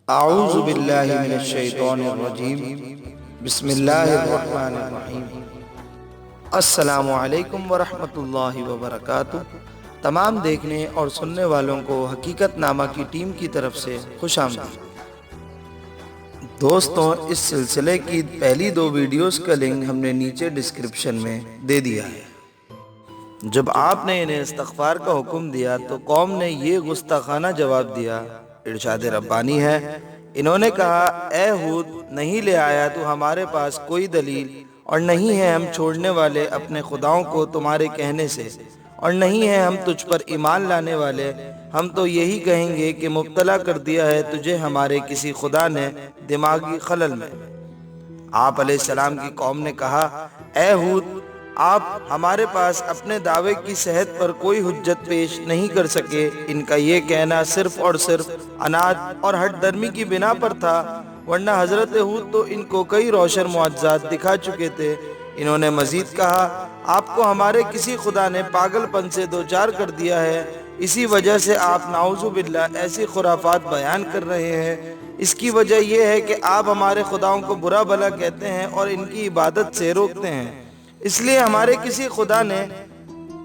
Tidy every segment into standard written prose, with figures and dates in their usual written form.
اعوذ باللہ من الشیطان الرجیم بسم اللہ الرحمن الرحیم۔ السلام علیکم ورحمۃ اللہ وبرکاتہ۔ تمام دیکھنے اور سننے والوں کو حقیقت نامہ کی ٹیم کی طرف سے خوش آمدید۔ دوستوں، اس سلسلے کی پہلی 2 ویڈیوز کا لنک ہم نے نیچے ڈسکرپشن میں دے دیا ہے۔ جب آپ نے انہیں استغفار کا حکم دیا تو قوم نے یہ گستاخانہ جواب دیا۔ ارشاد ربانی ہے، انہوں نے کہا، اے ہود، نہیں لے آیا تو ہمارے پاس کوئی دلیل، اور نہیں ہے ہم چھوڑنے والے اپنے خداؤں کو تمہارے کہنے سے، اور نہیں ہے ہم تجھ پر ایمان لانے والے، ہم تو یہی کہیں گے کہ مبتلا کر دیا ہے تجھے ہمارے کسی خدا نے دماغی خلل میں۔ آپ علیہ السلام کی قوم نے کہا، اے ہود، آپ ہمارے پاس اپنے دعوے کی صحت پر کوئی حجت پیش نہیں کر سکے۔ ان کا یہ کہنا صرف اور صرف عناد اور ہٹ درمی کی بنا پر تھا، ورنہ حضرت ہود تو ان کو کئی روشن معجزات دکھا چکے تھے۔ انہوں نے مزید کہا، آپ کو ہمارے کسی خدا نے پاگل پن سے دوچار کر دیا ہے، اسی وجہ سے آپ نعوذ باللہ ایسی خرافات بیان کر رہے ہیں۔ اس کی وجہ یہ ہے کہ آپ ہمارے خداؤں کو برا بھلا کہتے ہیں اور ان کی عبادت سے روکتے ہیں، اس لیے ہمارے کسی خدا نے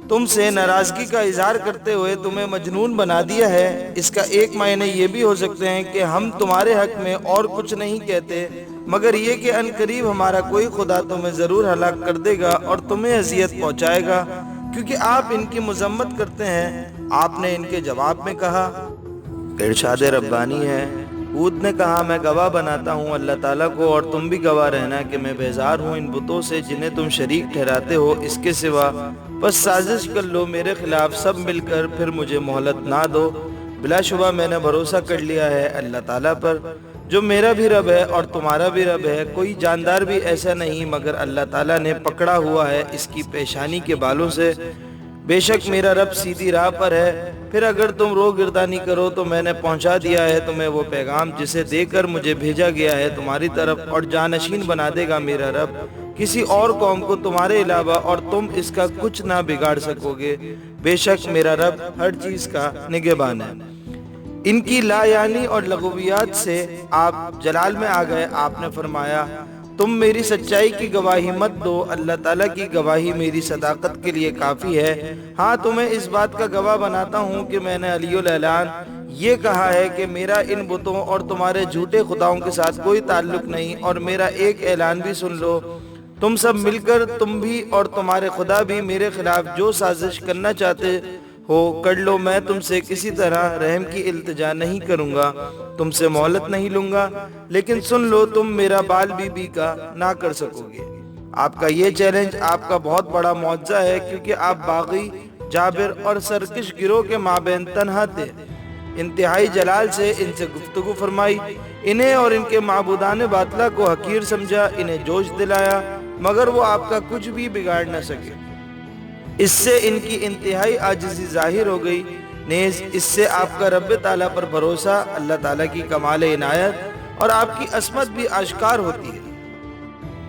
تم سے ناراضگی کا اظہار کرتے ہوئے تمہیں مجنون بنا دیا ہے۔ اس کا ایک معنی یہ بھی ہو سکتے ہیں کہ ہم تمہارے حق میں اور کچھ نہیں کہتے مگر یہ کہ ان قریب ہمارا کوئی خدا تمہیں ضرور ہلاک کر دے گا اور تمہیں اذیت پہنچائے گا، کیونکہ آپ ان کی مذمت کرتے ہیں۔ آپ نے ان کے جواب میں کہا، ارشاد ربانی ہے، ہود نے کہا، میں گواہ بناتا ہوں اللہ تعالیٰ کو اور تم بھی گواہ رہنا کہ میں بیزار ہوں ان بتوں سے جنہیں تم شریک ٹھہراتے ہو اس کے سوا۔ بس سازش کر لو میرے خلاف سب مل کر، پھر مجھے مہلت نہ دو۔ بلا شبہ میں نے بھروسہ کر لیا ہے اللہ تعالیٰ پر، جو میرا بھی رب ہے اور تمہارا بھی رب ہے۔ کوئی جاندار بھی ایسا نہیں مگر اللہ تعالیٰ نے پکڑا ہوا ہے اس کی پیشانی کے بالوں سے۔ بے شک میرا رب سیدھی راہ پر ہے۔ پھر اگر تم رو گردانی کرو تو میں نے پہنچا دیا ہے تمہیں وہ پیغام جسے دے کر مجھے بھیجا گیا ہے تمہاری طرف، اور جانشین بنا دے گا میرا رب کسی اور قوم کو تمہارے علاوہ، اور تم اس کا کچھ نہ بگاڑ سکو گے۔ بے شک میرا رب ہر چیز کا نگہبان ہے۔ ان کی لا یعنی اور لغویات سے آپ جلال میں آ گئے۔ آپ نے فرمایا، تم میری سچائی کی گواہی مت دو، اللہ تعالیٰ کی گواہی میری صداقت کے لیے کافی ہے۔ ہاں، تمہیں اس بات کا گواہ بناتا ہوں کہ میں نے علی الاعلان یہ کہا ہے کہ میرا ان بتوں اور تمہارے جھوٹے خداؤں کے ساتھ کوئی تعلق نہیں، اور میرا ایک اعلان بھی سن لو، تم سب مل کر، تم بھی اور تمہارے خدا بھی، میرے خلاف جو سازش کرنا چاہتے ہو کر لو، میں تم سے کسی طرح رحم کی التجا نہیں کروں گا، تم سے مہلت نہیں لوں گا، لیکن سن لو، تم میرا بال بھی کا نہ کر سکو گے۔ آپ کا یہ چیلنج آپ کا بہت بڑا معجزہ ہے، کیونکہ آپ باغی، جابر اور سرکش گروہ کے مابین تنہا تھے۔ انتہائی جلال سے ان سے گفتگو فرمائی، انہیں اور ان کے معبودان باطلہ کو حقیر سمجھا، انہیں جوش دلایا، مگر وہ آپ کا کچھ بھی بگاڑ نہ سکے۔ اس سے ان کی انتہائی عاجزی ظاہر ہو گئی، نیز اس سے آپ کا رب تعالیٰ پر بھروسہ، اللہ تعالیٰ کی کمال عنایت اور آپ کی عصمت بھی آشکار ہوتی ہے۔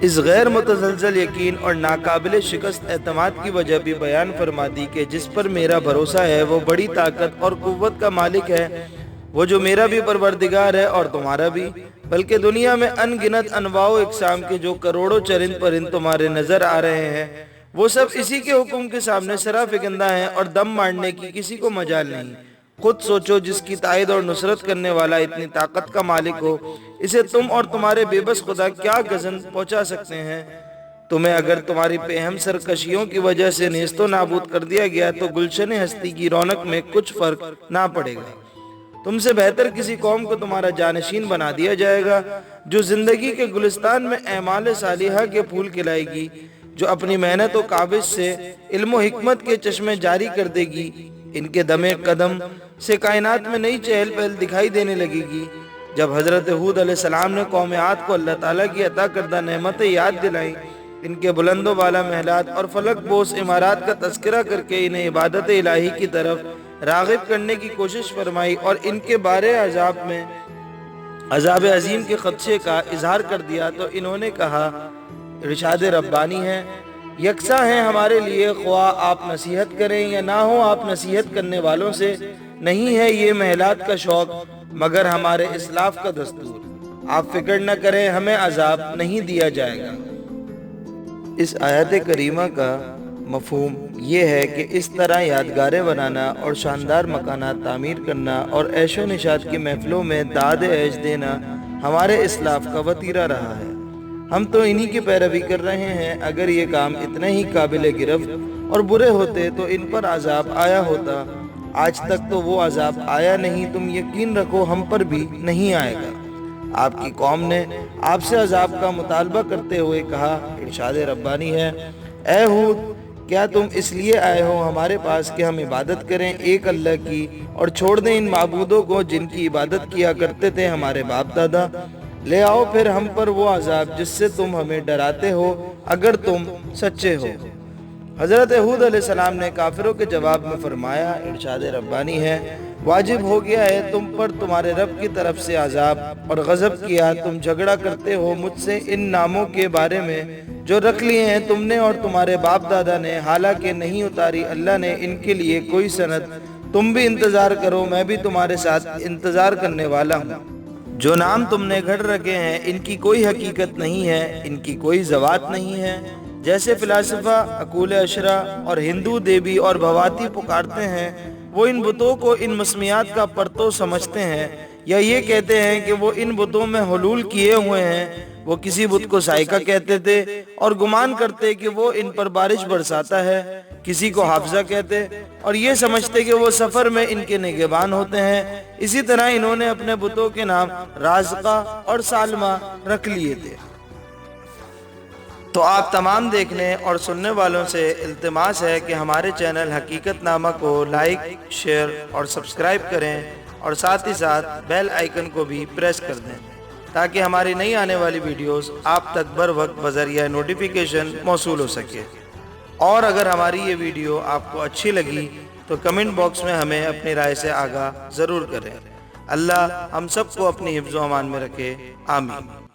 اس غیر متزلزل یقین اور ناقابل شکست اعتماد کی وجہ بھی بیان فرما دی کہ جس پر میرا بھروسہ ہے وہ بڑی طاقت اور قوت کا مالک ہے، وہ جو میرا بھی پروردگار ہے اور تمہارا بھی، بلکہ دنیا میں ان گنت انواع و اقسام کے جو کروڑوں چرند پرند تمہارے نظر آ رہے ہیں، وہ سب اسی کے حکم کے سامنے سرا فکندہ ہیں اور دم مارنے کی کسی کو مجال نہیں۔ خود سوچو، جس کی تائید اور نصرت کرنے والا اتنی طاقت کا مالک ہو، اسے تم اور تمہارے بے بس خدا کیا گزن پہنچا سکتے ہیں؟ تمہیں اگر تمہاری پہم سرکشیوں کی وجہ سے نیست و نابود کر دیا گیا تو گلشن ہستی کی رونق میں کچھ فرق نہ پڑے گا۔ تم سے بہتر کسی قوم کو تمہارا جانشین بنا دیا جائے گا، جو زندگی کے گلستان میں اعمال صالحہ کے پھول کھلائے گی، جو اپنی محنت و کاوش سے علم و حکمت کے چشمے جاری کر دے گی۔ ان کے دم قدم سے کائنات میں نئی چہل پہل دکھائی دینے لگے گی۔ جب حضرت ہود علیہ السلام نے قوم عاد کو اللہ تعالیٰ کی عطا کردہ نعمتیں یاد دلائیں، ان کے بلند و بالا محلات اور فلک بوس عمارات کا تذکرہ کر کے انہیں عبادت الہی کی طرف راغب کرنے کی کوشش فرمائی، اور ان کے بارے عذاب میں عذاب عظیم کے خدشے کا اظہار کر دیا، تو انہوں نے کہا، ارشاد ربانی ہے، یکساں ہیں ہمارے لیے خواہ آپ نصیحت کریں یا نہ ہو آپ نصیحت کرنے والوں سے، نہیں ہے یہ محلات کا شوق مگر ہمارے اسلاف کا دستور۔ آپ فکر نہ کریں، ہمیں عذاب نہیں دیا جائے گا۔ اس آیت کریمہ کا مفہوم یہ ہے کہ اس طرح یادگاریں بنانا اور شاندار مکانات تعمیر کرنا اور عیش و نشاط کی محفلوں میں داد عیش دینا ہمارے اسلاف کا وتیرہ رہا ہے۔ ہم تو انہی کی پیروی کر رہے ہیں۔ اگر یہ کام اتنے ہی قابل گرفت اور برے ہوتے تو ان پر عذاب آیا ہوتا۔ آج تک تو وہ عذاب آیا نہیں، تم یقین رکھو ہم پر بھی نہیں آئے گا۔ آپ کی قوم نے آپ سے عذاب کا مطالبہ کرتے ہوئے کہا، ارشاد ربانی ہے، اے ہود، کیا تم اس لیے آئے ہو ہمارے پاس کہ ہم عبادت کریں ایک اللہ کی اور چھوڑ دیں ان معبودوں کو جن کی عبادت کیا کرتے تھے ہمارے باپ دادا؟ لے آؤ پھر ہم پر وہ عذاب جس سے تم ہمیں ڈراتے ہو اگر تم سچے ہو۔ حضرت ہود علیہ السلام نے کافروں کے جواب میں فرمایا، ارشاد ربانی ہے، واجب ہو گیا ہے تم پر تمہارے رب کی طرف سے عذاب اور غضب کیا۔ تم جھگڑا کرتے ہو مجھ سے ان ناموں کے بارے میں جو رکھ لیے ہیں تم نے اور تمہارے باپ دادا نے، حالانکہ نہیں اتاری اللہ نے ان کے لیے کوئی سند۔ تم بھی انتظار کرو، میں بھی تمہارے ساتھ انتظار کرنے والا ہوں۔ جو نام تم نے گھڑ رکھے ہیں ان کی کوئی حقیقت نہیں ہے، ان کی کوئی ذوات نہیں ہے۔ جیسے فلاسفہ عقول اشرا اور ہندو دیوی اور بھواتی پکارتے ہیں، وہ ان بتوں کو ان مسمیات کا پرتو سمجھتے ہیں، یا یہ کہتے ہیں کہ وہ ان بتوں میں حلول کیے ہوئے ہیں۔ وہ کسی بت کو سائقہ کہتے تھے اور گمان کرتے کہ وہ ان پر بارش برساتا ہے، کسی کو حافظہ کہتے اور یہ سمجھتے کہ وہ سفر میں ان کے نگہبان ہوتے ہیں۔ اسی طرح انہوں نے اپنے بتوں کے نام رازقہ اور سالمہ رکھ لیے تھے۔ تو آپ تمام دیکھنے اور سننے والوں سے التماس ہے کہ ہمارے چینل حقیقت نامہ کو لائک، شیئر اور سبسکرائب کریں اور ساتھ ہی ساتھ بیل آئیکن کو بھی پریس کر دیں تاکہ ہماری نئی آنے والی ویڈیوز آپ تک بر وقت بذریعہ نوٹیفیکیشن موصول ہو سکے۔ اور اگر ہماری یہ ویڈیو آپ کو اچھی لگی تو کمنٹ باکس میں ہمیں اپنی رائے سے آگاہ ضرور کریں۔ اللہ ہم سب کو اپنی حفظ و امان میں رکھے، آمین۔